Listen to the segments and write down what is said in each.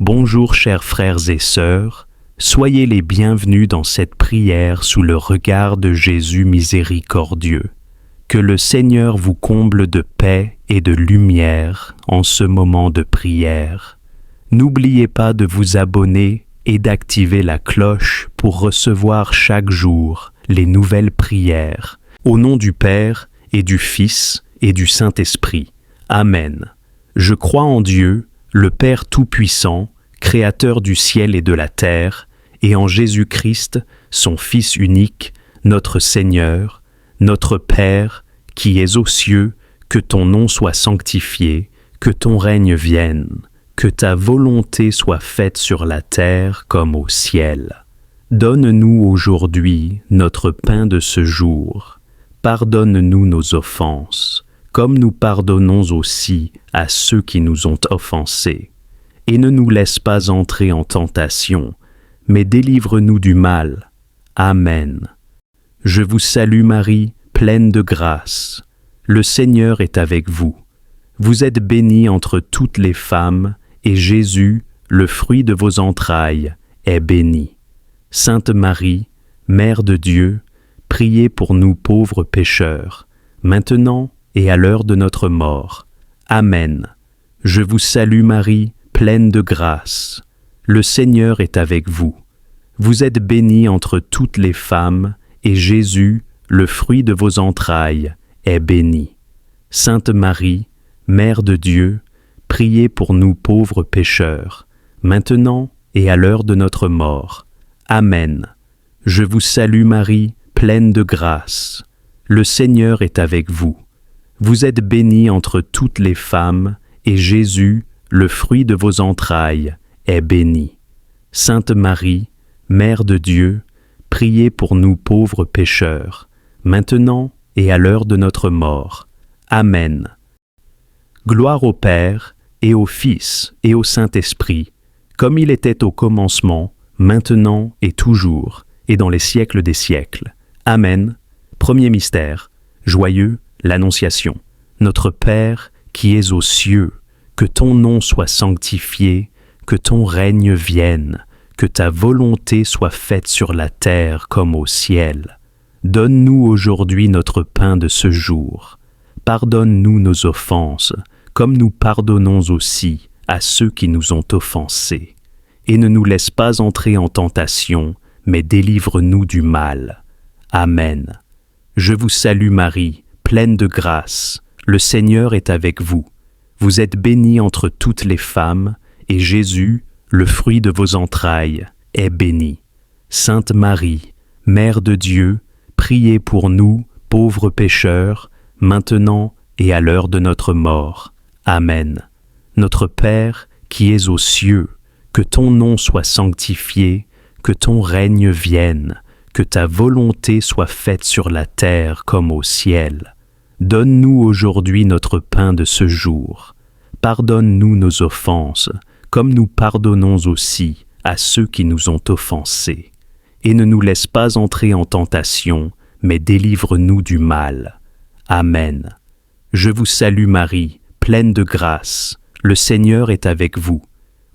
Bonjour chers frères et sœurs, soyez les bienvenus dans cette prière sous le regard de Jésus miséricordieux. Que le Seigneur vous comble de paix et de lumière en ce moment de prière. N'oubliez pas de vous abonner et d'activer la cloche pour recevoir chaque jour les nouvelles prières. Au nom du Père et du Fils et du Saint-Esprit. Amen. Je crois en Dieu, le Père Tout-Puissant, Créateur du ciel et de la terre, et en Jésus-Christ, son Fils unique, notre Seigneur, notre Père, qui es aux cieux, que ton nom soit sanctifié, que ton règne vienne, que ta volonté soit faite sur la terre comme au ciel. Donne-nous aujourd'hui notre pain de ce jour. Pardonne-nous nos offenses, comme nous pardonnons aussi à ceux qui nous ont offensés. Et ne nous laisse pas entrer en tentation, mais délivre-nous du mal. Amen. Je vous salue Marie, pleine de grâce. Le Seigneur est avec vous. Vous êtes bénie entre toutes les femmes, et Jésus, le fruit de vos entrailles, est béni. Sainte Marie, Mère de Dieu, priez pour nous pauvres pécheurs, maintenant et à l'heure de notre mort. Amen. Je vous salue Marie, pleine de grâce. Le Seigneur est avec vous. Vous êtes bénie entre toutes les femmes, et Jésus, le fruit de vos entrailles, est béni. Sainte Marie, Mère de Dieu, priez pour nous pauvres pécheurs, maintenant et à l'heure de notre mort. Amen. Je vous salue Marie, pleine de grâce. Le Seigneur est avec vous. Vous êtes bénie entre toutes les femmes, et Jésus, le fruit de vos entrailles, est béni. Sainte Marie, Mère de Dieu, priez pour nous pauvres pécheurs, maintenant et à l'heure de notre mort. Amen. Gloire au Père, et au Fils, et au Saint-Esprit, comme il était au commencement, maintenant et toujours, et dans les siècles des siècles. Amen. Premier mystère, joyeux, l'Annonciation. Notre Père, qui es aux cieux, que ton nom soit sanctifié, que ton règne vienne, que ta volonté soit faite sur la terre comme au ciel. Donne-nous aujourd'hui notre pain de ce jour. Pardonne-nous nos offenses, comme nous pardonnons aussi à ceux qui nous ont offensés. Et ne nous laisse pas entrer en tentation, mais délivre-nous du mal. Amen. Je vous salue Marie, pleine de grâce. Le Seigneur est avec vous. Vous êtes bénie entre toutes les femmes, et Jésus, le fruit de vos entrailles, est béni. Sainte Marie, Mère de Dieu, priez pour nous, pauvres pécheurs, maintenant et à l'heure de notre mort. Amen. Notre Père, qui es aux cieux, que ton nom soit sanctifié, que ton règne vienne, que ta volonté soit faite sur la terre comme au ciel. Donne-nous aujourd'hui notre pain de ce jour. Pardonne-nous nos offenses, comme nous pardonnons aussi à ceux qui nous ont offensés. Et ne nous laisse pas entrer en tentation, mais délivre-nous du mal. Amen. Je vous salue Marie, pleine de grâce. Le Seigneur est avec vous.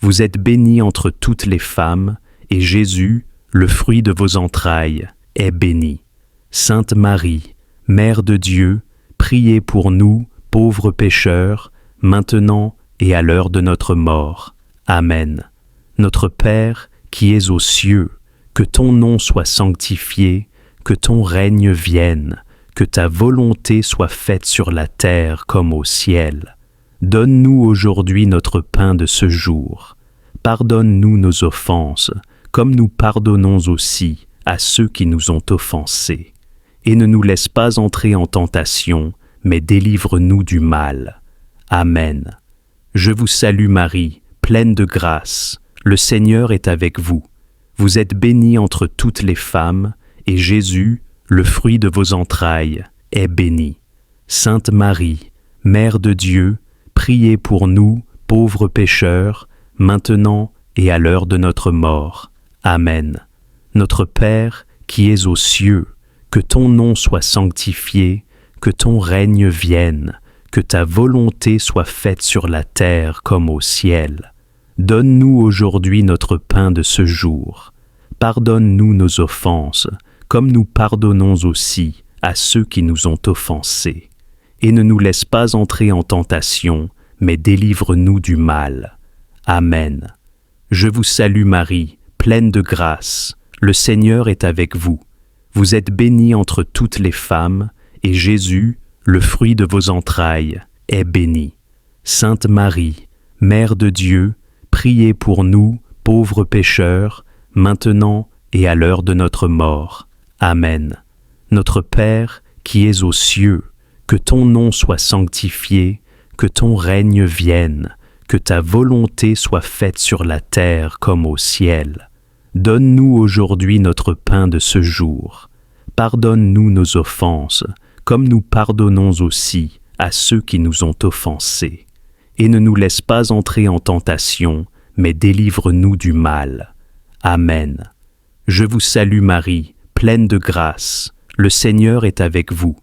Vous êtes bénie entre toutes les femmes, et Jésus, le fruit de vos entrailles, est béni. Sainte Marie, Mère de Dieu, priez pour nous, pauvres pécheurs, maintenant et à l'heure de notre mort. Amen. Notre Père, qui es aux cieux, que ton nom soit sanctifié, que ton règne vienne, que ta volonté soit faite sur la terre comme au ciel. Donne-nous aujourd'hui notre pain de ce jour. Pardonne-nous nos offenses, comme nous pardonnons aussi à ceux qui nous ont offensés. Et ne nous laisse pas entrer en tentation, mais délivre-nous du mal. Amen. Je vous salue Marie, pleine de grâce. Le Seigneur est avec vous. Vous êtes bénie entre toutes les femmes, et Jésus, le fruit de vos entrailles, est béni. Sainte Marie, Mère de Dieu, priez pour nous, pauvres pécheurs, maintenant et à l'heure de notre mort. Amen. Notre Père, qui es aux cieux, que ton nom soit sanctifié, que ton règne vienne, que ta volonté soit faite sur la terre comme au ciel. Donne-nous aujourd'hui notre pain de ce jour. Pardonne-nous nos offenses, comme nous pardonnons aussi à ceux qui nous ont offensés. Et ne nous laisse pas entrer en tentation, mais délivre-nous du mal. Amen. Je vous salue Marie, pleine de grâce. Le Seigneur est avec vous. Vous êtes bénie entre toutes les femmes, et Jésus, le fruit de vos entrailles, est béni. Sainte Marie, Mère de Dieu, priez pour nous, pauvres pécheurs, maintenant et à l'heure de notre mort. Amen. Notre Père, qui es aux cieux, que ton nom soit sanctifié, que ton règne vienne, que ta volonté soit faite sur la terre comme au ciel. Donne-nous aujourd'hui notre pain de ce jour. Pardonne-nous nos offenses, comme nous pardonnons aussi à ceux qui nous ont offensés. Et ne nous laisse pas entrer en tentation, mais délivre-nous du mal. Amen. Je vous salue Marie, pleine de grâce. Le Seigneur est avec vous.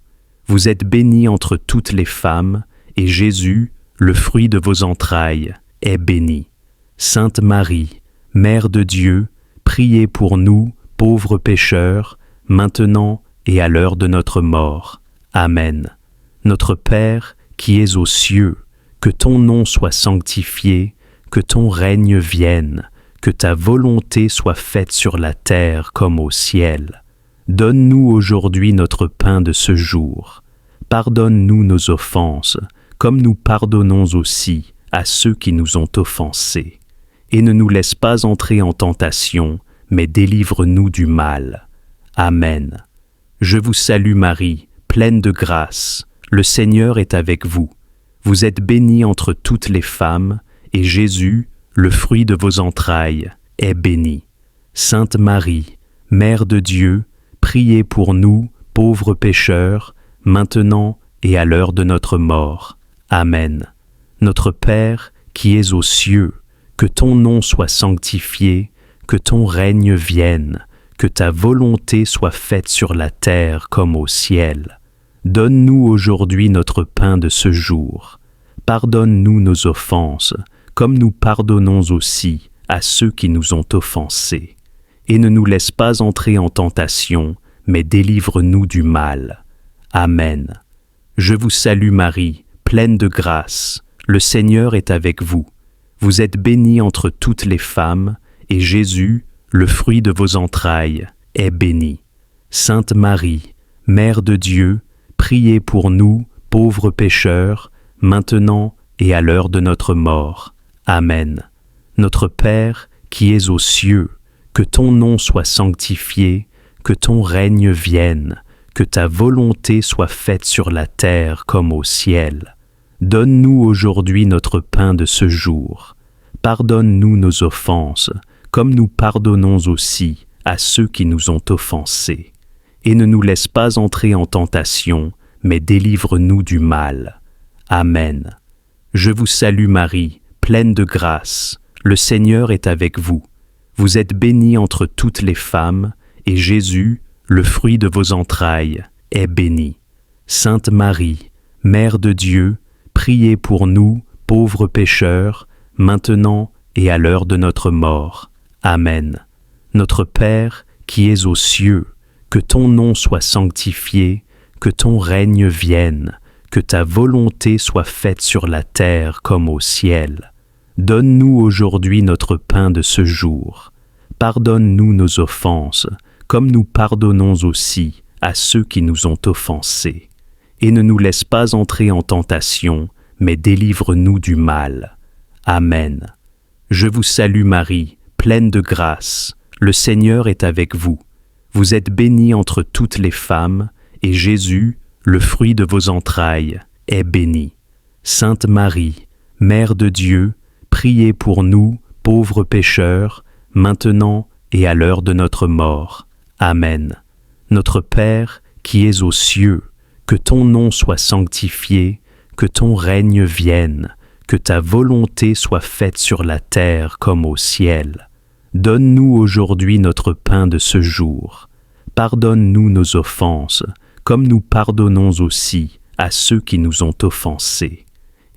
Vous êtes bénie entre toutes les femmes, et Jésus, le fruit de vos entrailles, est béni. Sainte Marie, Mère de Dieu, priez pour nous, pauvres pécheurs, maintenant et à l'heure de notre mort. Amen. Notre Père, qui es aux cieux, que ton nom soit sanctifié, que ton règne vienne, que ta volonté soit faite sur la terre comme au ciel. Donne-nous aujourd'hui notre pain de ce jour. Pardonne-nous nos offenses, comme nous pardonnons aussi à ceux qui nous ont offensés. Et ne nous laisse pas entrer en tentation, mais délivre-nous du mal. Amen. Je vous salue Marie, pleine de grâce. Le Seigneur est avec vous. Vous êtes bénie entre toutes les femmes, et Jésus, le fruit de vos entrailles, est béni. Sainte Marie, Mère de Dieu, priez pour nous, pauvres pécheurs, maintenant et à l'heure de notre mort. Amen. Notre Père, qui es aux cieux, que ton nom soit sanctifié, que ton règne vienne, que ta volonté soit faite sur la terre comme au ciel. Donne-nous aujourd'hui notre pain de ce jour. Pardonne-nous nos offenses, comme nous pardonnons aussi à ceux qui nous ont offensés. Et ne nous laisse pas entrer en tentation, mais délivre-nous du mal. Amen. Je vous salue Marie, pleine de grâce. Le Seigneur est avec vous. Vous êtes bénie entre toutes les femmes, et Jésus, le fruit de vos entrailles, est béni. Sainte Marie, Mère de Dieu, priez pour nous, pauvres pécheurs, maintenant et à l'heure de notre mort. Amen. Notre Père, qui es aux cieux, que ton nom soit sanctifié, que ton règne vienne, que ta volonté soit faite sur la terre comme au ciel. Donne-nous aujourd'hui notre pain de ce jour. Pardonne-nous nos offenses, comme nous pardonnons aussi à ceux qui nous ont offensés. Et ne nous laisse pas entrer en tentation, mais délivre-nous du mal. Amen. Je vous salue Marie, pleine de grâce. Le Seigneur est avec vous. Vous êtes bénie entre toutes les femmes, et Jésus, le fruit de vos entrailles, est béni. Sainte Marie, Mère de Dieu, priez pour nous, pauvres pécheurs, maintenant et à l'heure de notre mort. Amen. Notre Père, qui es aux cieux, que ton nom soit sanctifié, que ton règne vienne, que ta volonté soit faite sur la terre comme au ciel. Donne-nous aujourd'hui notre pain de ce jour. Pardonne-nous nos offenses, comme nous pardonnons aussi à ceux qui nous ont offensés. Et ne nous laisse pas entrer en tentation, mais délivre-nous du mal. Amen. Je vous salue Marie, pleine de grâce. Le Seigneur est avec vous. Vous êtes bénie entre toutes les femmes, et Jésus, le fruit de vos entrailles, est béni. Sainte Marie, Mère de Dieu, priez pour nous, pauvres pécheurs, maintenant et à l'heure de notre mort. Amen. Notre Père, qui es aux cieux, que ton nom soit sanctifié, que ton règne vienne, que ta volonté soit faite sur la terre comme au ciel. Donne-nous aujourd'hui notre pain de ce jour. Pardonne-nous nos offenses, comme nous pardonnons aussi à ceux qui nous ont offensés.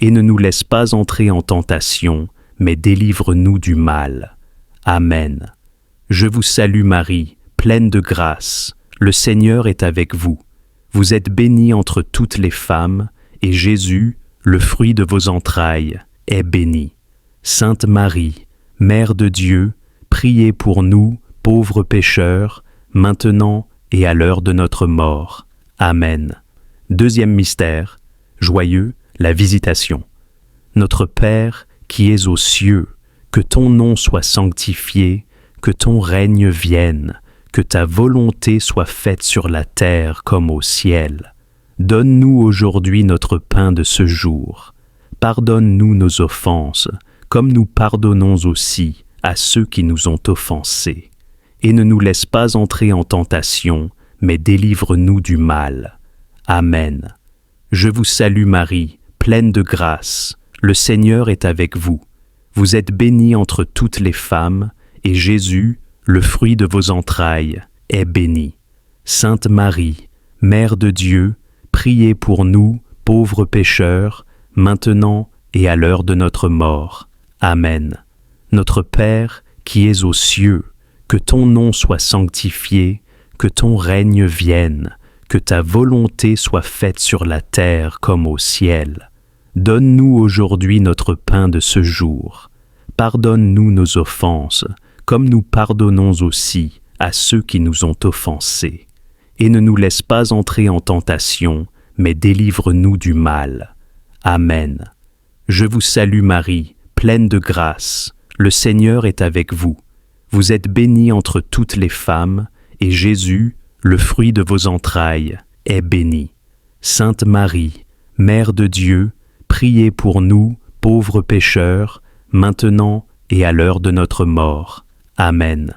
Et ne nous laisse pas entrer en tentation, mais délivre-nous du mal. Amen. Je vous salue Marie, pleine de grâce. Le Seigneur est avec vous. Vous êtes bénie entre toutes les femmes, et Jésus, le fruit de vos entrailles, est béni. Sainte Marie, Mère de Dieu, priez pour nous, pauvres pécheurs, maintenant et à l'heure de notre mort. Amen. Deuxième mystère, joyeux, la visitation. Notre Père, qui es aux cieux, que ton nom soit sanctifié, que ton règne vienne, que ta volonté soit faite sur la terre comme au ciel. Donne-nous aujourd'hui notre pain de ce jour. Pardonne-nous nos offenses, comme nous pardonnons aussi à ceux qui nous ont offensés. Et ne nous laisse pas entrer en tentation, mais délivre-nous du mal. Amen. Je vous salue Marie, pleine de grâce. Le Seigneur est avec vous. Vous êtes bénie entre toutes les femmes, et Jésus, le fruit de vos entrailles, est béni. Sainte Marie, Mère de Dieu, priez pour nous, pauvres pécheurs, maintenant et à l'heure de notre mort. Amen. Notre Père, qui es aux cieux, que ton nom soit sanctifié, que ton règne vienne, que ta volonté soit faite sur la terre comme au ciel. Donne-nous aujourd'hui notre pain de ce jour. Pardonne-nous nos offenses, comme nous pardonnons aussi à ceux qui nous ont offensés. Et ne nous laisse pas entrer en tentation, mais délivre-nous du mal. Amen. Je vous salue Marie, pleine de grâce. Le Seigneur est avec vous. Vous êtes bénie entre toutes les femmes, et Jésus, le fruit de vos entrailles, est béni. Sainte Marie, Mère de Dieu, priez pour nous, pauvres pécheurs, maintenant et à l'heure de notre mort. Amen.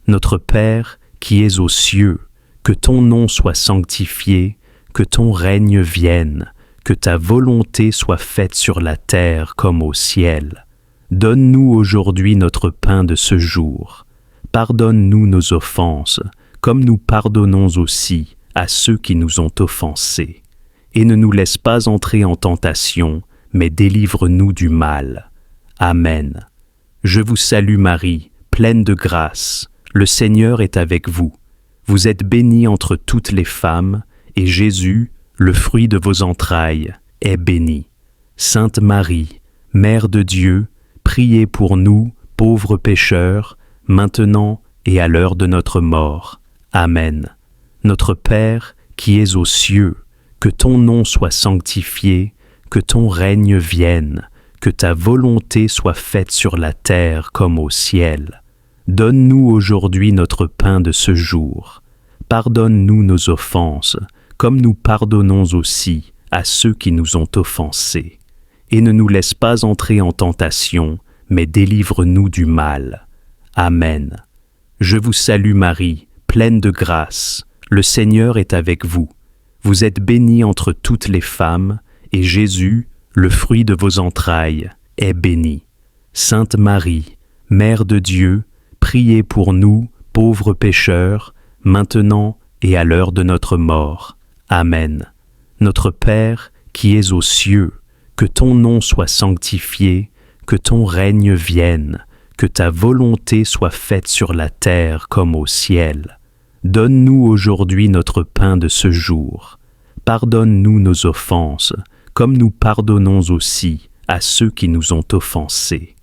Notre Père, qui es aux cieux, que ton nom soit sanctifié, que ton règne vienne, que ta volonté soit faite sur la terre comme au ciel. Donne-nous aujourd'hui notre pain de ce jour. Pardonne-nous nos offenses, comme nous pardonnons aussi à ceux qui nous ont offensés. Et ne nous laisse pas entrer en tentation, mais délivre-nous du mal. Amen. Je vous salue Marie, pleine de grâce. Le Seigneur est avec vous. Vous êtes bénie entre toutes les femmes, et Jésus, le fruit de vos entrailles, est béni. Sainte Marie, Mère de Dieu, priez pour nous, pauvres pécheurs, maintenant et à l'heure de notre mort. Amen. Notre Père, qui es aux cieux, que ton nom soit sanctifié, que ton règne vienne, que ta volonté soit faite sur la terre comme au ciel. Donne-nous aujourd'hui notre pain de ce jour. Pardonne-nous nos offenses, comme nous pardonnons aussi à ceux qui nous ont offensés. Et ne nous laisse pas entrer en tentation, mais délivre-nous du mal. Amen. Je vous salue Marie, pleine de grâce. Le Seigneur est avec vous. Vous êtes bénie entre toutes les femmes, et Jésus, le fruit de vos entrailles, est béni. Sainte Marie, Mère de Dieu, priez pour nous, pauvres pécheurs, maintenant et à l'heure de notre mort. Amen. Notre Père, qui es aux cieux, que ton nom soit sanctifié, que ton règne vienne, que ta volonté soit faite sur la terre comme au ciel. Donne-nous aujourd'hui notre pain de ce jour. Pardonne-nous nos offenses, comme nous pardonnons aussi à ceux qui nous ont offensés.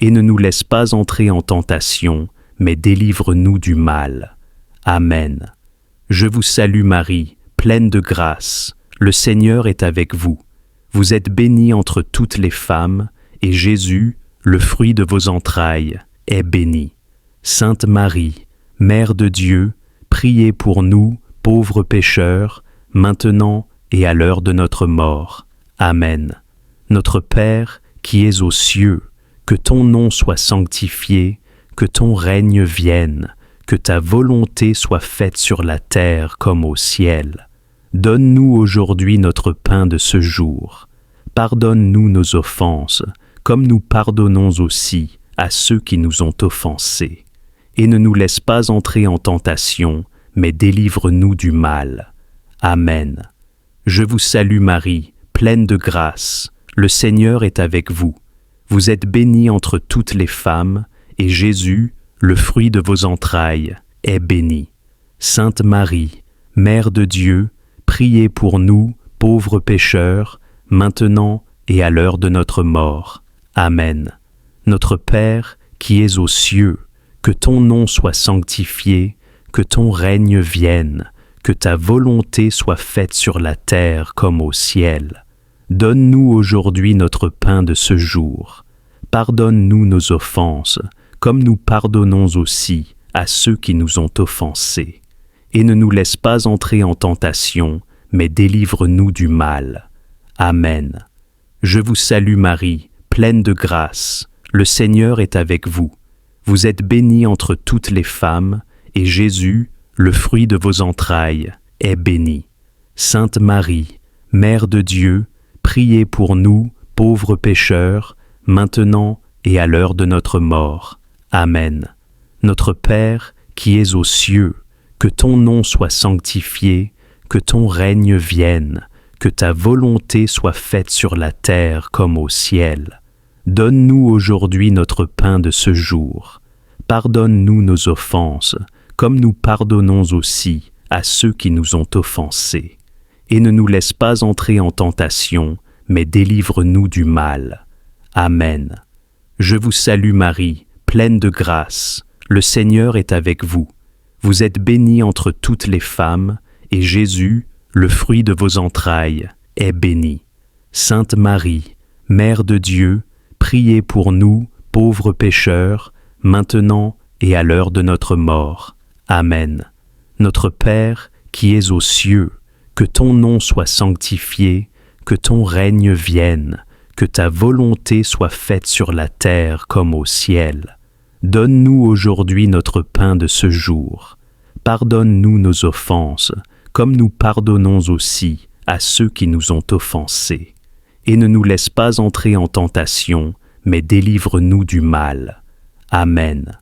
Et ne nous laisse pas entrer en tentation, mais délivre-nous du mal. Amen. Je vous salue Marie, pleine de grâce. Le Seigneur est avec vous. Vous êtes bénie entre toutes les femmes, et Jésus, le fruit de vos entrailles, est béni. Sainte Marie, Mère de Dieu, priez pour nous, pauvres pécheurs, maintenant et à l'heure de notre mort. Amen. Notre Père, qui es aux cieux, que ton nom soit sanctifié, que ton règne vienne, que ta volonté soit faite sur la terre comme au ciel. Donne-nous aujourd'hui notre pain de ce jour. Pardonne-nous nos offenses, comme nous pardonnons aussi à ceux qui nous ont offensés. Et ne nous laisse pas entrer en tentation, mais délivre-nous du mal. Amen. Je vous salue Marie, pleine de grâce. Le Seigneur est avec vous. Vous êtes bénie entre toutes les femmes, et Jésus, le fruit de vos entrailles, est béni. Sainte Marie, Mère de Dieu, priez pour nous, pauvres pécheurs, maintenant et à l'heure de notre mort. Amen. Notre Père, qui es aux cieux, que ton nom soit sanctifié, que ton règne vienne, que ta volonté soit faite sur la terre comme au ciel. Donne-nous aujourd'hui notre pain de ce jour. Pardonne-nous nos offenses, comme nous pardonnons aussi à ceux qui nous ont offensés. Et ne nous laisse pas entrer en tentation, mais délivre-nous du mal. Amen. Je vous salue Marie, pleine de grâce. Le Seigneur est avec vous. Vous êtes bénie entre toutes les femmes, et Jésus, le fruit de vos entrailles, est béni. Sainte Marie, Mère de Dieu, priez pour nous, pauvres pécheurs, maintenant et à l'heure de notre mort. Amen. Notre Père, qui es aux cieux, que ton nom soit sanctifié, que ton règne vienne, que ta volonté soit faite sur la terre comme au ciel. Donne-nous aujourd'hui notre pain de ce jour. Pardonne-nous nos offenses, comme nous pardonnons aussi à ceux qui nous ont offensés. Et ne nous laisse pas entrer en tentation, mais délivre-nous du mal. Amen. Je vous salue Marie, pleine de grâce. Le Seigneur est avec vous. Vous êtes bénie entre toutes les femmes, et Jésus, le fruit de vos entrailles, est béni. Sainte Marie, Mère de Dieu, priez pour nous, pauvres pécheurs, maintenant et à l'heure de notre mort. Amen. Notre Père, qui es aux cieux, que ton nom soit sanctifié, que ton règne vienne, que ta volonté soit faite sur la terre comme au ciel. Donne-nous aujourd'hui notre pain de ce jour. Pardonne-nous nos offenses, comme nous pardonnons aussi à ceux qui nous ont offensés. Et ne nous laisse pas entrer en tentation, mais délivre-nous du mal. Amen.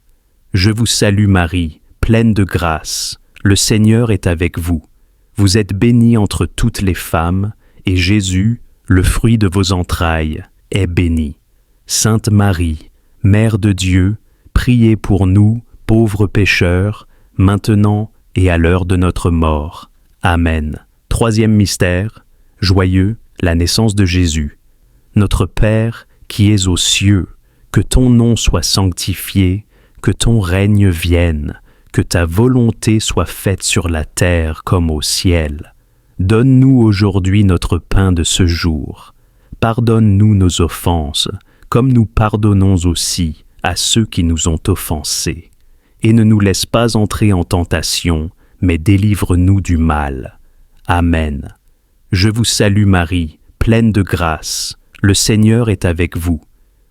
Je vous salue Marie, pleine de grâce. Le Seigneur est avec vous. Vous êtes bénie entre toutes les femmes, et Jésus, le fruit de vos entrailles, est béni. Sainte Marie, Mère de Dieu, priez pour nous, pauvres pécheurs, maintenant et à l'heure de notre mort. Amen. Troisième mystère, joyeux, la naissance de Jésus. Notre Père, qui es aux cieux, que ton nom soit sanctifié, que ton règne vienne, que ta volonté soit faite sur la terre comme au ciel. Donne-nous aujourd'hui notre pain de ce jour. Pardonne-nous nos offenses, comme nous pardonnons aussi à ceux qui nous ont offensés. Et ne nous laisse pas entrer en tentation, mais délivre-nous du mal. Amen. Je vous salue Marie, pleine de grâce. Le Seigneur est avec vous.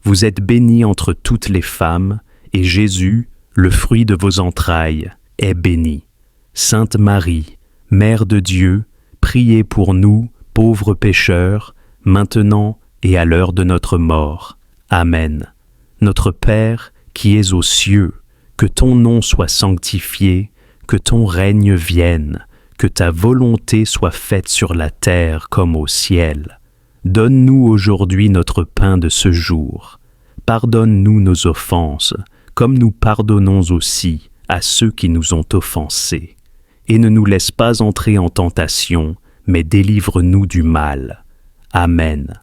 Vous êtes bénie entre toutes les femmes, et Jésus, le fruit de vos entrailles, est béni. Sainte Marie, Mère de Dieu, priez pour nous, pauvres pécheurs, maintenant et à l'heure de notre mort. Amen. Notre Père, qui es aux cieux, que ton nom soit sanctifié, que ton règne vienne, que ta volonté soit faite sur la terre comme au ciel. Donne-nous aujourd'hui notre pain de ce jour. Pardonne-nous nos offenses, comme nous pardonnons aussi à ceux qui nous ont offensés. Et ne nous laisse pas entrer en tentation, mais délivre-nous du mal. Amen.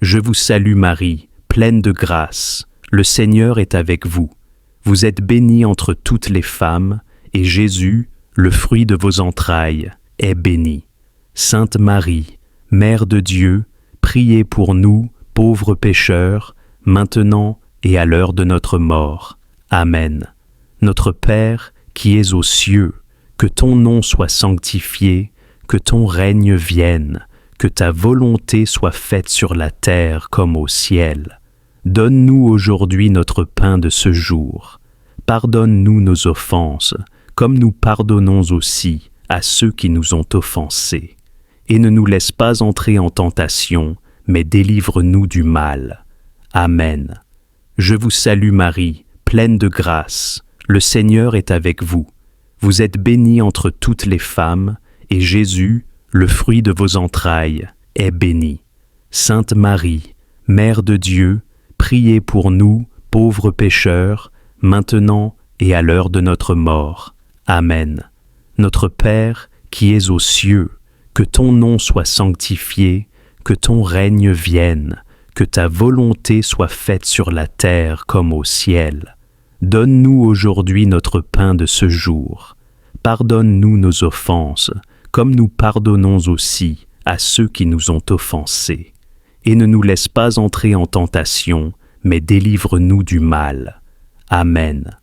Je vous salue Marie, pleine de grâce. Le Seigneur est avec vous. Vous êtes bénie entre toutes les femmes, et Jésus, le fruit de vos entrailles, est béni. Sainte Marie, Mère de Dieu, priez pour nous, pauvres pécheurs, maintenant et à l'heure de notre mort. Amen. Notre Père, qui es aux cieux, que ton nom soit sanctifié, que ton règne vienne, que ta volonté soit faite sur la terre comme au ciel. Donne-nous aujourd'hui notre pain de ce jour. Pardonne-nous nos offenses, comme nous pardonnons aussi à ceux qui nous ont offensés. Et ne nous laisse pas entrer en tentation, mais délivre-nous du mal. Amen. Je vous salue Marie, pleine de grâce. Le Seigneur est avec vous. Vous êtes bénie entre toutes les femmes, et Jésus, le fruit de vos entrailles, est béni. Sainte Marie, Mère de Dieu, priez pour nous, pauvres pécheurs, maintenant et à l'heure de notre mort. Amen. Notre Père, qui es aux cieux, que ton nom soit sanctifié, que ton règne vienne, que ta volonté soit faite sur la terre comme au ciel. Donne-nous aujourd'hui notre pain de ce jour. Pardonne-nous nos offenses, comme nous pardonnons aussi à ceux qui nous ont offensés. Et ne nous laisse pas entrer en tentation, mais délivre-nous du mal. Amen.